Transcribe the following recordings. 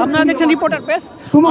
আপনারা দেখছেন reporter press.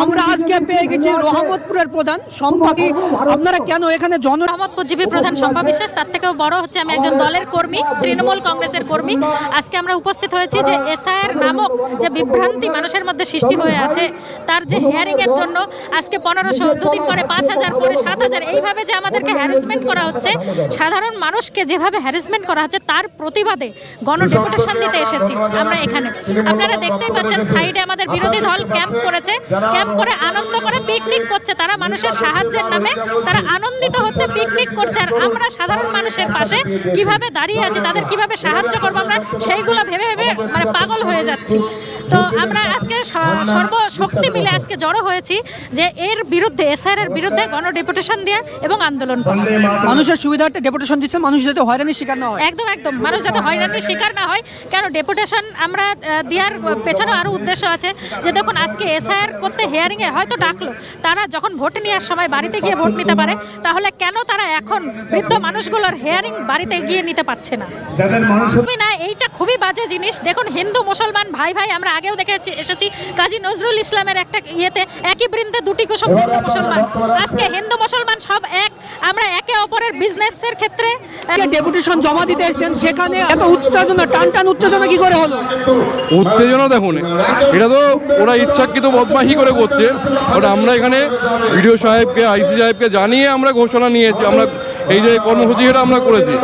আমরা আজকে পেয়ে গেছি রহমতপুরের প্রধান সম্পাদক। আপনারা কেন এখানে রহমতপুর জিপি প্রধান শম্পা বিশ্বাস, তার থেকেও বড় হচ্ছে আমি একজন দলের কর্মী, তৃণমূল কংগ্রেসের কর্মী। আজকে আমরা উপস্থিত হয়েছি যে এসআইআর নামক যে বিভ্রান্তি মানুষের মধ্যে সৃষ্টি হয়ে আছে, তার যে হিয়ারিং এর জন্য আজকে 1500, দুদিন পরে 5000, পরে 7000, এইভাবে যে আমাদেরকে হ্যারাসমেন্ট করা হচ্ছে, সাধারণ মানুষকে যেভাবে হ্যারাসমেন্ট করা হচ্ছে, তার প্রতিবাদে গণডেপুটেশন দিতে এসেছি আমরা এখানে। আপনারা দেখতেই পাচ্ছেন সাইডে আমাদের বিরোধী দল ক্যাম্প করেছে, ক্যাম্প করে আনন্দ করে পিকনিক করছে। তারা মানুষের সাহায্যের নামে তারা আনন্দিত হচ্ছে, পিকনিক করছে। আর আমরা সাধারণ মানুষের পাশে কিভাবে দাঁড়িয়ে আছি, তাদের কিভাবে সাহায্য করবো, আমরা সেইগুলো ভেবে ভেবে মানে পাগল হয়ে যাচ্ছি। তো আমরা আজকে সর্বশক্তি মিলে আজকে জড়ো হয়েছি যে এর বিরুদ্ধে, এসআইআর এর বিরুদ্ধে গণডেপুটেশন দিয়ে এবং আন্দোলন করা। মানুষের সুবিধার্থে ডেপুটেশন দিচ্ছে, মানুষ যাতে হয়রানির শিকার না হয়। একদম একদম, মানুষ যাতে হয়রানির শিকার না হয়। কেন ডেপুটেশন আমরা দেওয়ার পেছনে আরও উদ্দেশ্য আছে যে দেখুন, আজকে এসআইআর করতে হিয়ারিংয়ে হয়তো ডাকলো, তারা যখন ভোট নেওয়ার সময় বাড়িতে গিয়ে ভোট নিতে পারে, তাহলে কেন তারা এখন বৃদ্ধ মানুষগুলোর হিয়ারিং বাড়িতে গিয়ে নিতে পারছে না? না, এইটা খুবই বাজে জিনিস। দেখুন, হিন্দু মুসলমান ভাই ভাই, আমরা আগেও দেখে এসেছি কাজী নজরুল ইসলামের একটা ইয়েতে, একই বৃন্দে দুটি কুসুম হিন্দু মুসলমান। আজকে হিন্দু মুসলমান সব এক, আমরা একে অপরের বিজনেসের ক্ষেত্রে ডেপুটেশন জমা দিতে এসেছেন, সেখানে এত উত্তেজনা, টান উত্তেজনা কি করে হলো? উত্তেজনা দেখুন, এটা তো ওরা ইচ্ছাকৃত বদমাশি করে করছে। ওটা আমরা এখানে বিডিও সাহেবকে, আইসি সাহেবকে জানিয়ে আমরা ঘোষণা নিয়েছি, আমরা এই যে কর্মসূচি এটা আমরা করেছি।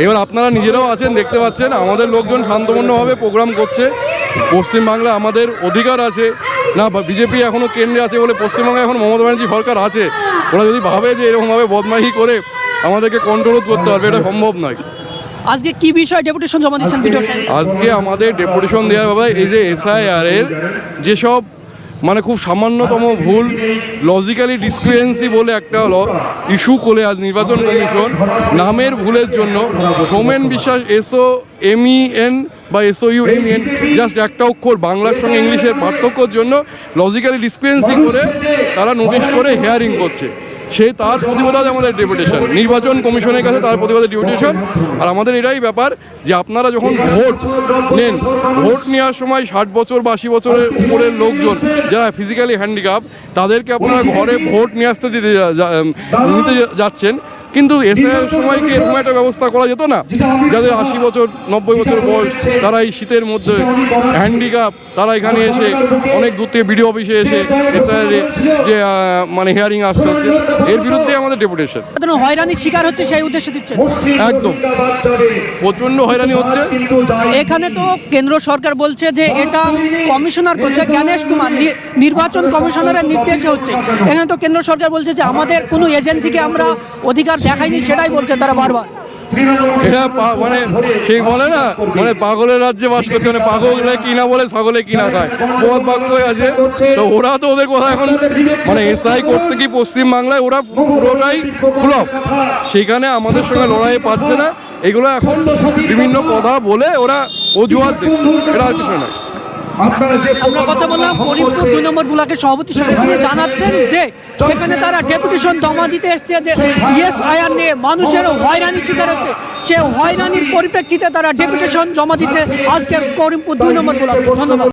এবার আপনারা নিজেরাও আছেন, দেখতে পাচ্ছেন আমাদের লোকজন শান্তপূর্ণভাবে প্রোগ্রাম করছে। পশ্চিমবাংলা আমাদের অধিকার আছে না, বিজেপি এখনও কেন্দ্রে আছে বলে পশ্চিমবঙ্গে এখন মমতা ব্যানার্জি সরকার আছে। ওরা যদি ভাবে যে এরকমভাবে বদমাশি করে আমাদেরকে কন্ট্রোল করতে পারবে, এটা সম্ভব নয়। আজকে কি বিষয় ডেপুটেশন জমা দিচ্ছেন? আজকে আমাদের ডেপুটেশন দেওয়া হবে এই যে এসআইআর এর যেসব মানে খুব সামান্যতম ভুল, লজিক্যালি ডিসক্রিপেন্সি বলে একটা ইস্যু করে আজ নির্বাচন কমিশন নামের ভুলের জন্য সোমেন বিশ্বাস SOMEN বা SOUMEN, জাস্ট একটা অক্ষর বাংলার সঙ্গে ইংলিশের পার্থক্যর জন্য লজিক্যালি ডিসক্রিপেন্সি করে তারা নোটিশ করে হিয়ারিং করছে। তার প্রতিবাদে আমাদের ডেপুটেশন, নির্বাচন কমিশনের কাছে তার প্রতিবাদে ডেপুটেশন। আর আমাদের এটাই ব্যাপার যে আপনারা যখন ভোট নেন, ভোট নেওয়ার সময় 60 বছর বা 80 বছরের উপরের লোকজন যারা ফিজিক্যালি হ্যান্ডিক্যাপ, তাদেরকে আপনারা ঘরে ভোট নিয়ে আসতে নিতে যাচ্ছেন। কিন্তু এসআইআর সময় কি এরকম একটা ব্যবস্থা করা যেত না? যাদের 80 বছর 90 বছর বয়স, তারা এই শীতের মধ্যে হ্যান্ডিক্যাপ, তারা এখানে এসে অনেক দূর থেকে বিডিও অফিসে এসে এসআইআর যে মানে হিয়ারিং আসতে হচ্ছে, এর বিরুদ্ধে আমাদের ডেপুটেশন। হয়রানির শিকার হচ্ছে সেই উদ্দেশ্যে দিচ্ছে। একদম প্রচণ্ড হয়রানি হচ্ছে। এখানে তো কেন্দ্র সরকার বলছে যে এটা কমিশনার করছে, জ্ঞানেশ কুমার নির্বাচন কমিশনারের নির্দেশে হচ্ছে। এখানে তো কেন্দ্র সরকার বলছে যে আমাদের কোনো এজেন্সিকে আমরা অধিকার দেখায়নি, সেটাই বলছে তারা বারবার। এটা মানে সেই বলে না, মানে পাগলের রাজ্যে বাস করছে, মানে পাগলে কিনা বলে ছাগলে কিনা খায়, বহুত বাক্য আছে। তো ওরা তো ওদের কথা এখন মানে এসআই করতে কি পশ্চিমবাংলায় ওরা পুরোটাই ফ্লপ, সেখানে আমাদের সঙ্গে লড়াই পাচ্ছে না। এগুলো এখন বিভিন্ন কথা বলে ওরা অজুহাত দিচ্ছে, এটা আর কিছু নয়। আমরা কথা বললাম করিমপুর 2 নম্বর ব্লকের সভাপতির সঙ্গে, তিনি জানাচ্ছেন যে সেখানে তারা ডেপুটেশন জমা দিতে এসছে যে এসআইআর নিয়ে মানুষের হয়রানির শিকার হচ্ছে, সে হয়রানির পরিপ্রেক্ষিতে তারা ডেপুটেশন জমা দিচ্ছে আজকে করিমপুর 2 নম্বর ব্লকে। ধন্যবাদ।